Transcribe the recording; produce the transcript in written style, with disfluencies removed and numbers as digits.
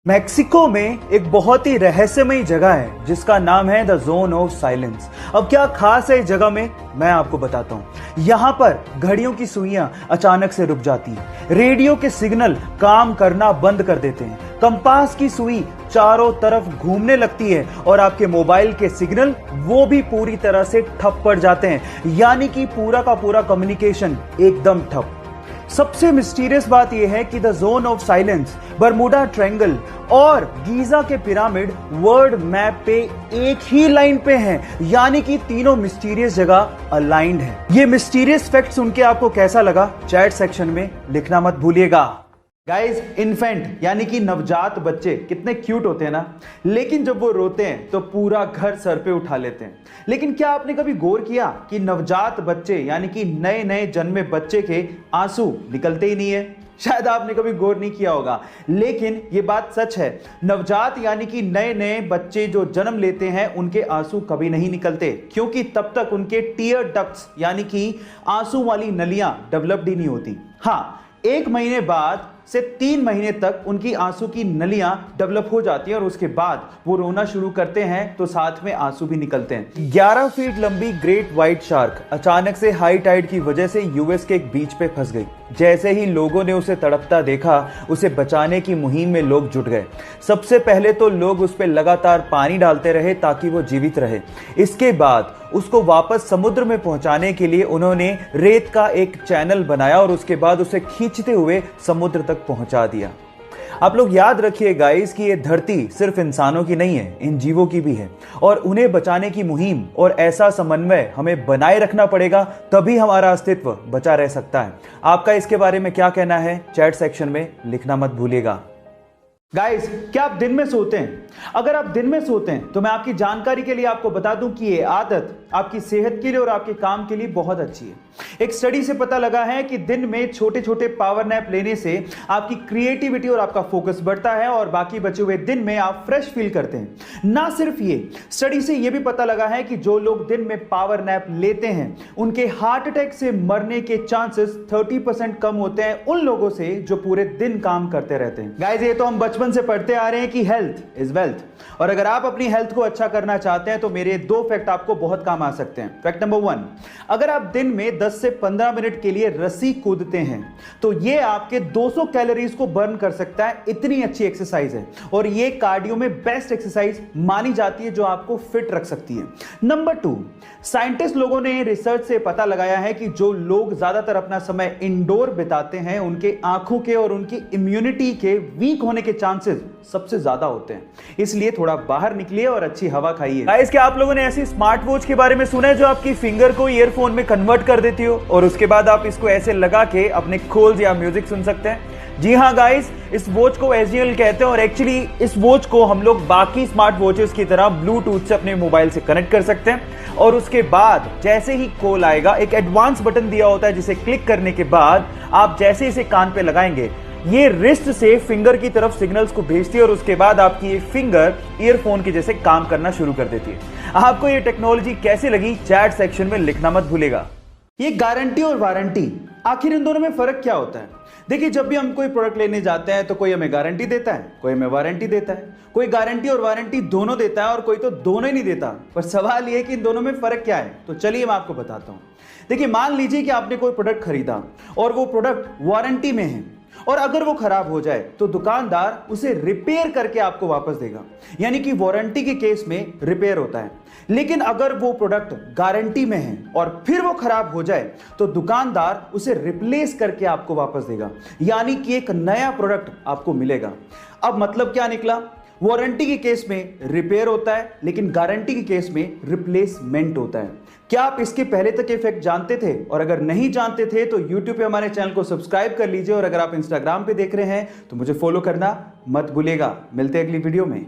Mexico में एक बहुत ही रहस्यमयी जगह है जिसका नाम है द जोन ऑफ साइलेंस। अब क्या खास है इस जगह में, मैं आपको बताता हूँ। यहाँ पर घड़ियों की सुइयां अचानक से रुक जाती हैं, रेडियो के सिग्नल काम करना बंद कर देते हैं, कंपास की सुई चारों तरफ घूमने लगती है और आपके मोबाइल के सिग्नल वो भी पूरी तरह से ठप पड़ जाते हैं, यानी कि पूरा का पूरा कम्युनिकेशन एकदम ठप। सबसे मिस्टीरियस बात यह है कि the zone of silence, Bermuda triangle और गीजा के पिरामिड वर्ल्ड मैप पे एक ही लाइन पे हैं, यानी कि तीनों मिस्टीरियस जगह अलाइंड हैं। ये मिस्टीरियस फैक्ट सुन के आपको कैसा लगा, चैट सेक्शन में लिखना मत भूलिएगा। गाइस, इन्फेंट यानी कि नवजात बच्चे कितने क्यूट होते हैं ना, लेकिन जब वो रोते हैं तो पूरा घर सर पे उठा लेते हैं। लेकिन क्या आपने कभी गौर किया कि नवजात बच्चे यानी कि नए नए जन्मे बच्चे के आंसू निकलते ही नहीं है? शायद आपने कभी गौर नहीं किया होगा, लेकिन ये बात सच है। नवजात यानी कि नए नए बच्चे जो जन्म लेते हैं उनके आंसू कभी नहीं निकलते, क्योंकि तब तक उनके टीयर डक्ट्स यानी कि आंसू वाली नलियां डेवलप्ड ही नहीं होती। हाँ, 1 महीने बाद से 3 महीने तक उनकी आंसू की नलियां डेवलप हो जाती हैं और उसके बाद वो रोना शुरू करते हैं तो साथ में आंसू भी निकलते हैं। 11 फीट लंबी ग्रेट व्हाइट शार्क अचानक से हाई टाइड की वजह से यूएस के एक बीच पे फंस गई। जैसे ही लोगों ने उसे तड़पता देखा, उसे बचाने की मुहिम में लोग जुट गए। सबसे पहले तो लोग उस पर लगातार पानी डालते रहे ताकि वो जीवित रहे। इसके बाद उसको वापस समुद्र में पहुंचाने के लिए उन्होंने रेत का एक चैनल बनाया और उसके बाद उसे खींचते हुए समुद्र तक पहुंचा दिया। आप लोग याद रखिए गाइस कि ये धरती सिर्फ इंसानों की नहीं है, इन जीवों की भी है, और उन्हें बचाने की मुहिम और ऐसा समन्वय हमें बनाए रखना पड़ेगा, तभी हमारा अस्तित्व बचा रह सकता है। आपका इसके बारे में क्या कहना है, चैट सेक्शन में लिखना मत भूलिएगा। गाइस, क्या आप दिन में सोते हैं? अगर आप दिन में सोते हैं तो मैं आपकी जानकारी के लिए आपको बता दूं कि ये आदत आपकी सेहत के लिए और आपके काम के लिए बहुत अच्छी है। एक स्टडी से पता लगा है कि दिन में छोटे छोटे पावर नैप लेने से आपकी क्रिएटिविटी और आपका फोकस बढ़ता है और बाकी बचे हुए दिन में आप फ्रेश फील करते हैं। ना सिर्फ ये, स्टडी से यह भी पता लगा है कि जो लोग दिन में पावर नैप लेते हैं उनके हार्ट अटैक से मरने के चांसेस 30% कम होते हैं उन लोगों से जो पूरे दिन काम करते रहते हैं। गाइस, ये तो हम बचपन से पढ़ते आ रहे हैं कि हेल्थ इज वेल्थ, और अगर आप अपनी हेल्थ को अच्छा करना चाहते हैं तो मेरे 2 फैक्ट आपको बहुत काम आ सकते हैं। फैक्ट नंबर 1, अगर आप दिन में 10 से 15 मिनट के लिए रस्सी कूदते हैं तो यह आपके 200 कैलोरीज को बर्न कर सकता है। इतनी अच्छी एक्सरसाइज है और यह कार्डियो में बेस्ट एक्सरसाइज मानी जाती है जो आपको फिट रख सकती है। नंबर 2, साइंटिस्ट लोगों ने रिसर्च से पता लगाया है कि जो लोग ज्यादातर अपना समय इंडोर बिताते हैं उनके आंखों के और उनकी इम्यूनिटी के वीक होने के चांसेस सबसे ज्यादा होते हैं। इसलिए थोड़ा बाहर निकलिए और अच्छी हवा खाइए। गाइस, क्या आप लोगों ने ऐसी स्मार्ट वॉच के बारे में सुना है जो आपकी फिंगर को ईयरफोन में कन्वर्ट कर देती हो और उसके बाद आप इसको ऐसे लगा के अपने खोल्स या म्यूजिक सुन सकते हैं? जी हाँ गाइस, इस वॉच को एसजीएल कहते हैं और एक्चुअली इस वॉच को हम लोग बाकी स्मार्ट वॉचेस की तरह ब्लूटूथ से अपने मोबाइल से कनेक्ट कर सकते हैं और उसके बाद जैसे ही कॉल आएगा एक एडवांस बटन दिया होता है जिसे क्लिक करने के बाद आप जैसे इसे कान पे लगाएंगे ये रिस्ट से फिंगर की तरफ सिग्नल्स को भेजती है और उसके बाद आपकी ये फिंगर ईयरफोन के जैसे काम करना शुरू कर देती है। आपको ये टेक्नोलॉजी कैसी लगी, चैट सेक्शन में लिखना मत भूलिएगा। ये गारंटी और वारंटी, आखिर इन दोनों में फर्क क्या होता है? देखिए, जब भी हम कोई प्रोडक्ट लेने जाते हैं तो कोई हमें गारंटी देता है, कोई हमें वारंटी देता है। कोई गारंटी और वारंटी दोनों देता है और कोई तो दोनों ही नहीं देता। पर सवाल यह है कि इन दोनों में फर्क क्या है, तो चलिए मैं आपको बताता हूं। देखिए, मान लीजिए कि आपने कोई प्रोडक्ट खरीदा और वो प्रोडक्ट वारंटी में है और अगर वो खराब हो जाए तो दुकानदार उसे रिपेयर करके आपको वापस देगा, यानी कि वारंटी के केस में रिपेयर होता है। लेकिन अगर वो प्रोडक्ट गारंटी में है और फिर वो खराब हो जाए तो दुकानदार उसे रिप्लेस करके आपको वापस देगा, यानी कि एक नया प्रोडक्ट आपको मिलेगा। अब मतलब क्या निकला? वारंटी के केस में रिपेयर होता है लेकिन गारंटी के केस में रिप्लेसमेंट होता है। क्या आप इसके पहले तक इफेक्ट जानते थे? और अगर नहीं जानते थे तो YouTube पे हमारे चैनल को सब्सक्राइब कर लीजिए और अगर आप Instagram पे देख रहे हैं तो मुझे फॉलो करना मत भूलिएगा। मिलते हैं अगली वीडियो में।